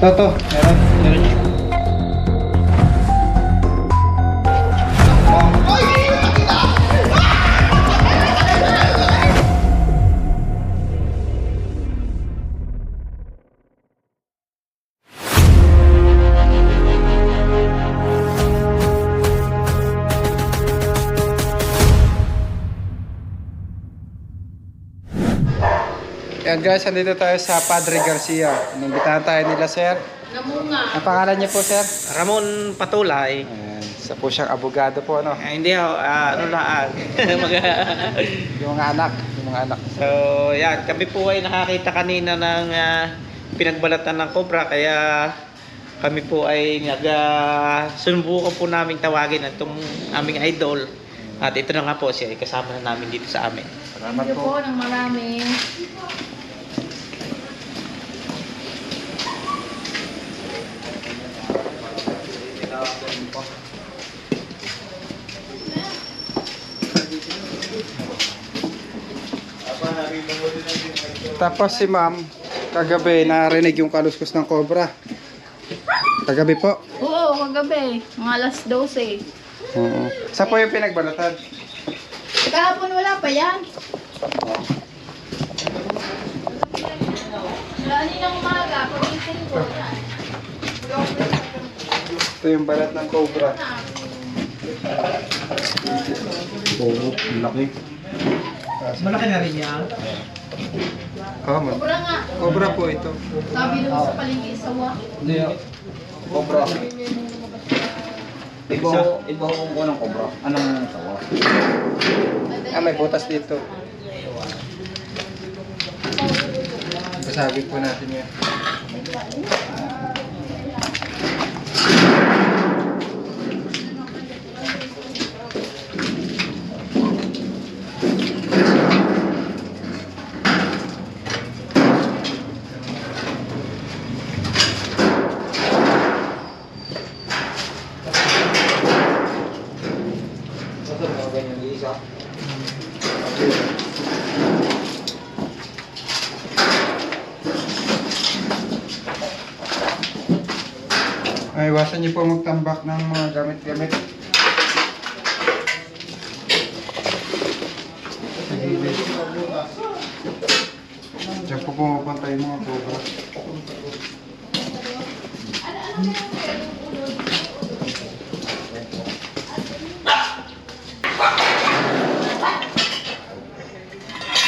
To. Meron. Yan guys, andito tayo sa Padre Garcia. Inimbitahan tayo nila sir. Namunga. Ang pangalan niyo po sir? Ramon Patulay. Ayan, isa po siyang abogado po ano. Hindi ako, ano lang. Yung mga anak. So, yan. Kami po ay nakakita kanina ng pinagbalatan ng cobra. Kaya kami po ay sunubukan po namin tawagin itong aming idol. At ito na nga po siya. Kasama na namin dito sa amin. Salamat Thank you po. po ng marami. Tapos si ma'am, kagabi narinig yung kaluskos ng cobra. Kagabi po. Oo, kagabi. Mga alas 12. Oo. Sa po yung pinagbalatan? Kahapon wala pa yan. Kaninang umaga, pagising ko. Ito yung balat ng cobra. Oo, laki. Malaki na rin yan. Oh, man. Sobra nga. Cobra po ito. Sabi nung sa palengke, sawa. Hindi. Cobra. Iba ko ko ng cobra. Anong sawa? Ah, may butas dito. Basagin po natin yan. Ay, iwasan niyo po magtambak ng mga gamit-gamit. Diyan po pumupunta yung mga cobra.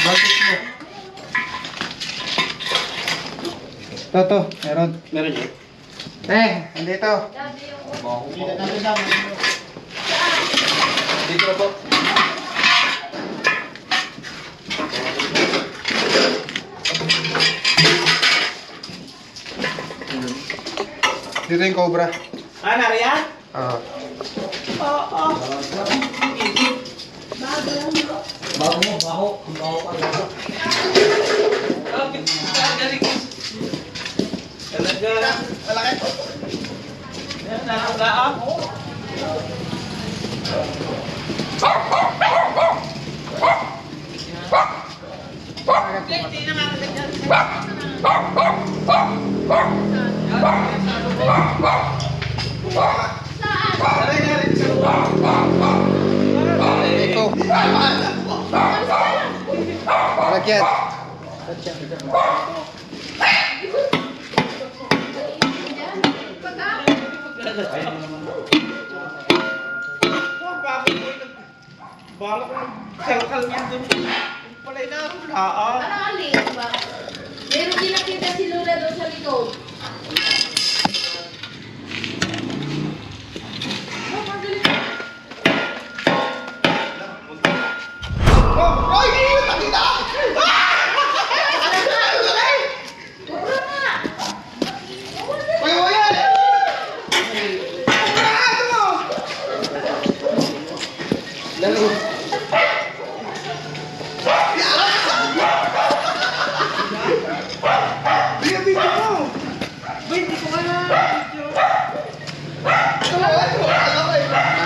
Bakit mo? To. Meron. Meron yun. Andito. Dito na po. Dito yung cobra. Nariyan? Oo. Oo. Baho pa lang. Talaga. Malaki. Yan, nakagaan. Hindi na makakagyan. Ito. Lagyan. Balak ko kalkal niyan doon. Palay na ako. Parang alin ba? Meron din nakita si Lola doon sa likod.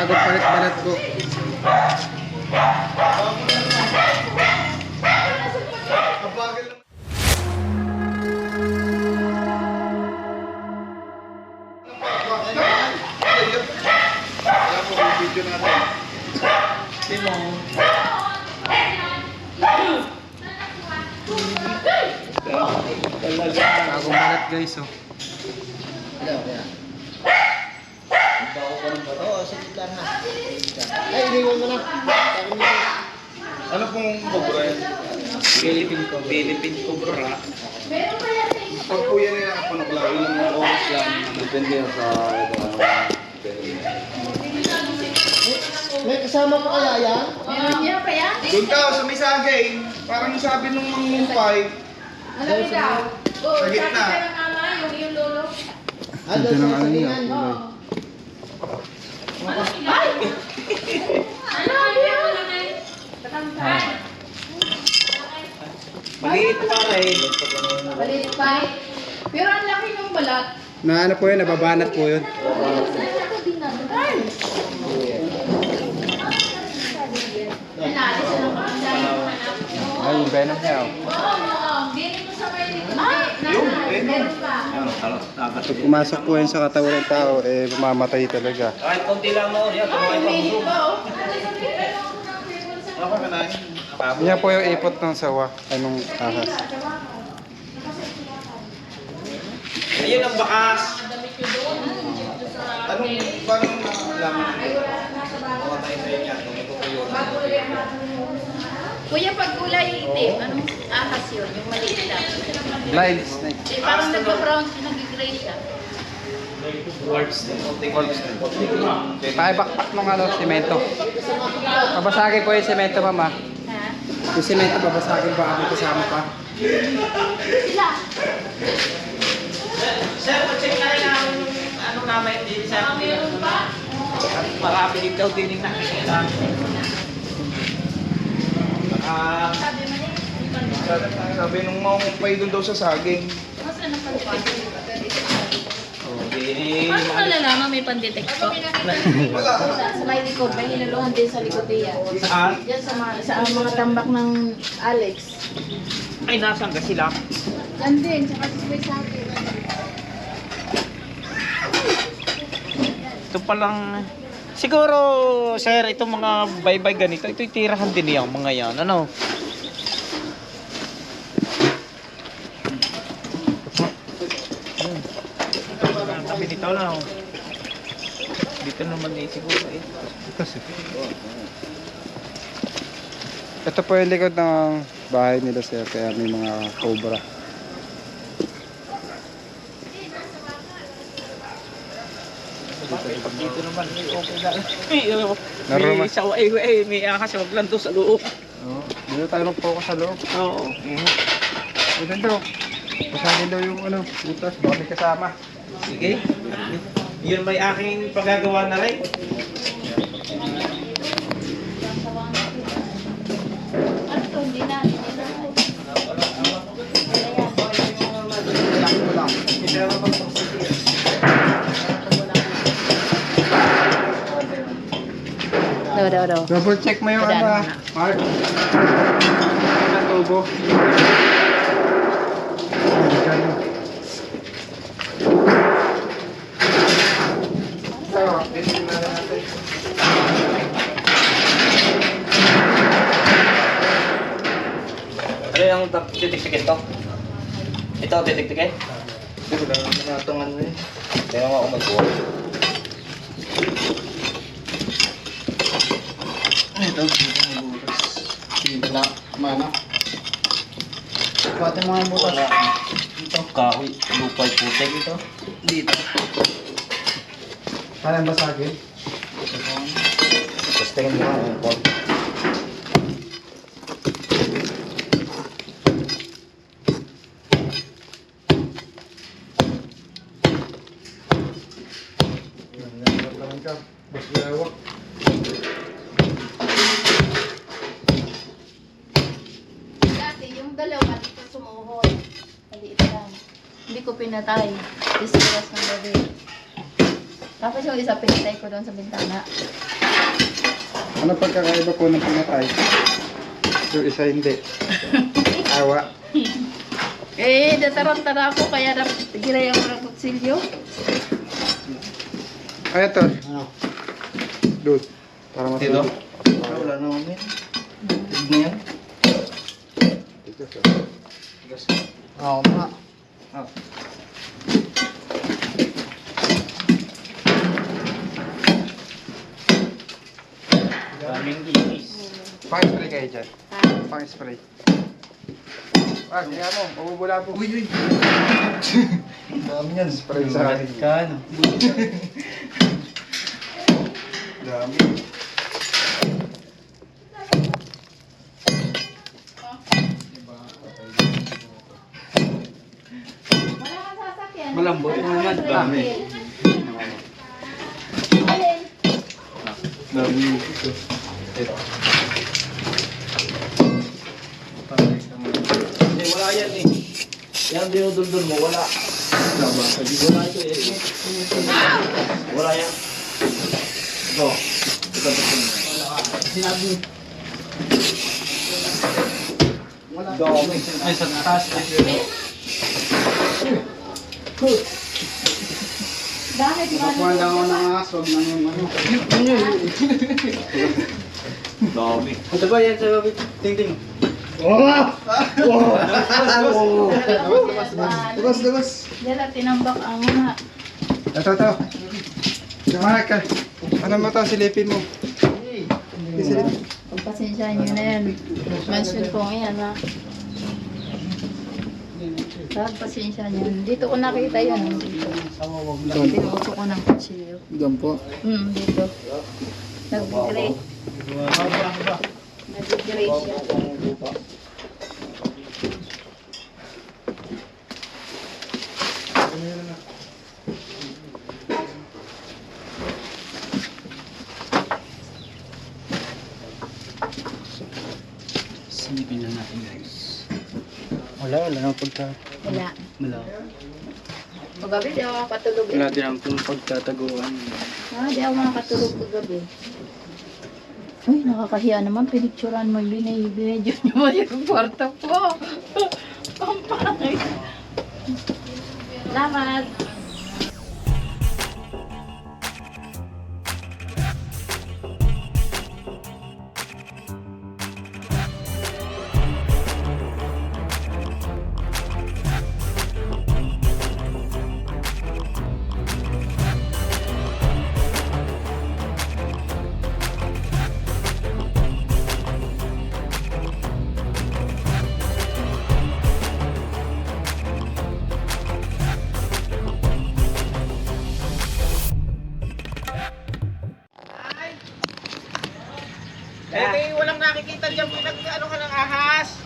Bago palit balat ko. guys, oh. Ibaho ko ng bato. Oh, sige lang ha. Ay, iniwan mo na. Ano pong cobra yan? Philippine Cobra. Meron pa yan eh. Pag po yan ay nakapanuklaw, ilang oras yan. Depende yan sa May kasama pa kaya yan? Meron niya pa yan? Doon ka, sa may saging. Parang sabi nung mangumpay. Alam mo daw. Oo, Sa sabi gitna. ka ng ama, yung lolo. Ganda ng ano niya, kulay. Oo. Ay! Ano yun? Katangkay. Maliit pa rin. Balit pa. Pero ang laki ng balat. Na ano po yun, nababanat po yun. Ay! Naalis na ng kapatid. Ay, yung venom niya, oh. Oo. Ganyan mo sa may meron pa. Pag pumasok po yun sa katawan ng tao, eh, mamamatay talaga. Kahit konti lang mo, yan. Ay, minit pa oh. Ako na Yan po yung ipot ng sawa, anong ahas. Ayun ang bakas. Anong, paano nalaman? Kuya, pag kulay itim, anong ahas yun? Yung maliit lang. Blind snake. Eh, parang nagpa-brown, nag-gray siya. Pakibakpak ng ano, simento. Babasagin po yung simento, mama. Ha? Yung simento, babasagin baka may kasama pa. Sila. Sir, check na rin namin yung ano namin din sa Meron pa? marami din daw din yung nakikita. Sabi mo niya. Sabi nung mangumpay doon daw sa saging. Mas ano pa Paano nalalaman may pandetect ko? Wala. Sa may likod, may hinuluhan din sa likod niya. Saan? Diyan sa mga tambak ng Alex. Ay, nasaan ka sila? Yan din, tsaka sa may sabi. Ito palang... Siguro, sir, itong mga baybay ganito, ito tirahan din yung mga yan. Ano? Kami dito na. Dito naman eh, siguro eh. Ito po yung likod ng bahay nila, sir, kaya may mga cobra. Dito naman eh, okay na. Naroma. May sawa may akas, wag lang doon sa loob. Oo. Dito tayo mag-focus sa loob. Oo. Ito daw. Pasagin daw yung ano, butas, baka may kasama. Sige. Yun may aking paggagawa na rin. Ano to, hindi na. Daw. Double check mo yung ano, ah, Mark. Ang tubo. Ano yung titik-tikin to? Ito, titik-tikin? Hindi ko lang natangan mo yun. Kaya nga ako mag-buwan. Ito, dito may butas. Dito na, mana. Pati mga butas. Dito, kahoy, lupay putik ito. Dito. Kaya basagin? Testingin mo nga ang konti. Mas lawak. Dati, yung dalawa dito sumuhol. Maliit lang. Hindi ko pinatay. Discuss ng gabi. Tapos yung isa pinatay ko doon sa bintana. Ano pagkakaiba po ng pinatay? Yung isa hindi. Awa. Eh, datarang-tara ako kaya giray ako ng kutsilyo. Ay, ito. Dude. Para mas Dito? Wala naman yun. Tignan yan. Oo nga. Oh. Daming inis. Pang-spray kayo dyan. Ha? Pang-spray. Ah, kaya mo, mabubula po. Uy, uy. Dami yan, spray sa akin. Ka, no? Dami. Wala kang sasakyan. Malambot naman. Dami. Alin? Dami. Hindi, wala yan eh. Yan dinuduldul mo, wala. Wala ito eh. Wala yan. Ito. Ito. Sinabi. Wala. Dami. Ay, sa taas. Bakit Nakuha lang ako ng aso ng ano. Dami. Ito ba yan sa ting-ting? Labas. Dala, tinambak ang mga. Ito. Kumain ka. Ano mo to? Silipin mo. Silipin. Pagpasensyahan nyo na yan. Mention ko ngayon ha. Pagpasensyahan nyo. Dito ko nakita yun. Dito. Pinuso ko ng kutsilyo. Diyan po. Dito. Nag-gray. Nag-gray siya. Sinipin na natin, guys. Wala nang pagka. Wala. Wala. Paggabi, di ako makatulog. Wala din ang pagtataguan. Di ako makatulog paggabi. Uy, nakakahiya naman. Pinicturan mo yung binidyo nyo mo yung kwarto ko. Pampangay. Salamat. Eh, walang nakikita dyan. Ano ka ng ahas?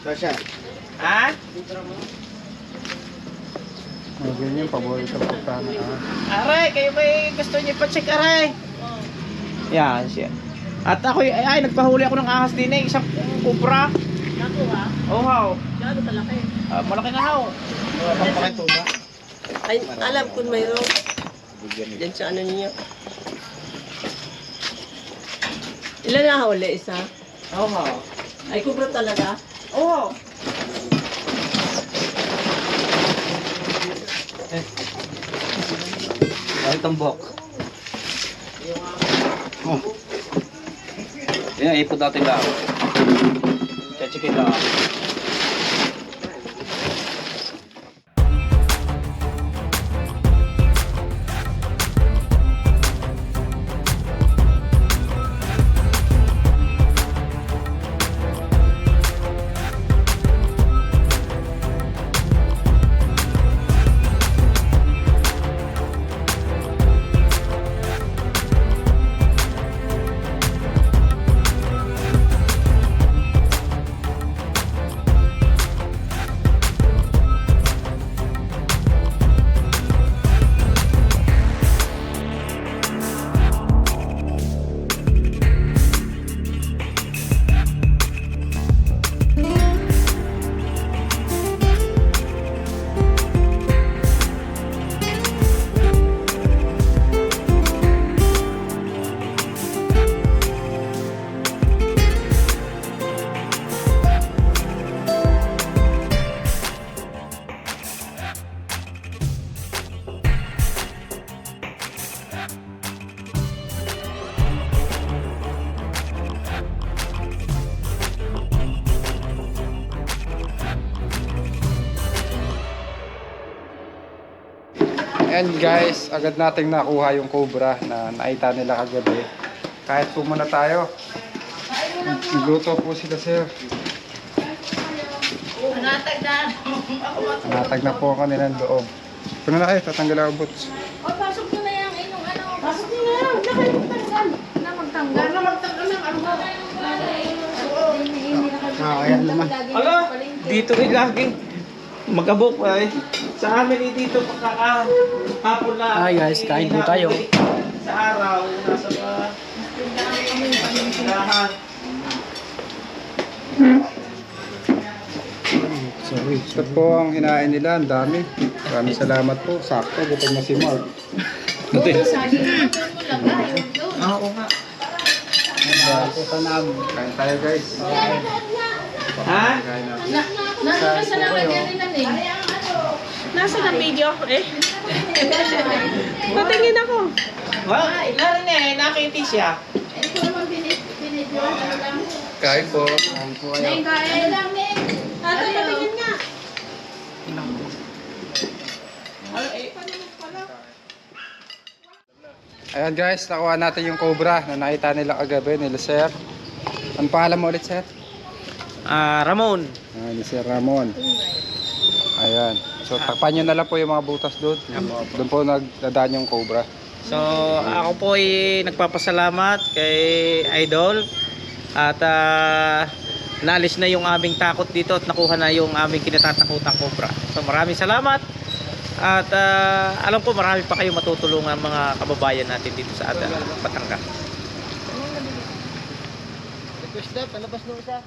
Sasha. Ha? Ganyan yung paborito ko sana. Aray, kayo ba gusto niyo pa-check aray? Yan siya. At ako ay nagpahuli ako ng ahas din eh, isang kubra. Nakuha? Oh, how? Gano'n kalaki? Malaki na how. Pampakito ba? Ay, alam kung mayroon. Diyan sa ano niya. Ilan na huli? Isa? Oh, how? Ay, kubra talaga. Oh, Ay, tumbok. Oh. Yan, ipod natin lang. Check lang. And guys, agad nating nakuha yung cobra na naita nila kagabi. Kahit po muna tayo. Nagluto po sila, sir. Natag na po ang kanilang loob. Ito na kayo, tatanggal ang boots. O, pasok mo na yung inyong ano. Pasok mo na yan. Na kayo magtanggal. Na magtanggal. Na magtanggal ng ano. Ayan naman. Ala, dito rin laging magabok ay. Sa amin dito pagkakahapon na. Hi guys, kain po tayo. Sa araw, nasa mga tindahan. Sorry. Ito po ang hinain nila, ang dami. Maraming salamat po. Sakto, gutom na si Mark. Saging mo lagay. Oo nga. Kain tayo guys. Ha? Kain natin. Nasa sa naman yan rin namin. Nasa na video eh. Patingin ako. Well, narin eh, nakiti siya. Ito naman binidyo. Ano lang. Kain po. Kain po kayo. Neng, kain lang, Neng. Ate, patingin nga. Ayan guys, nakuha natin yung cobra na nakita nila kagabi nila sir. Ang pangalan mo ulit sir? Ramon. Ni Sir Ramon. Ayan. So takpan nyo na lang po yung mga butas doon. Doon po nagdadaan yung cobra. So, ako po ay nagpapasalamat kay Idol at naalis na yung aming takot dito at nakuha na yung aming kinatatakutang cobra. So, maraming salamat at alam ko marami pa kayong matutulungan mga kababayan natin dito sa ating Batangas. Request na, palabas nung isa.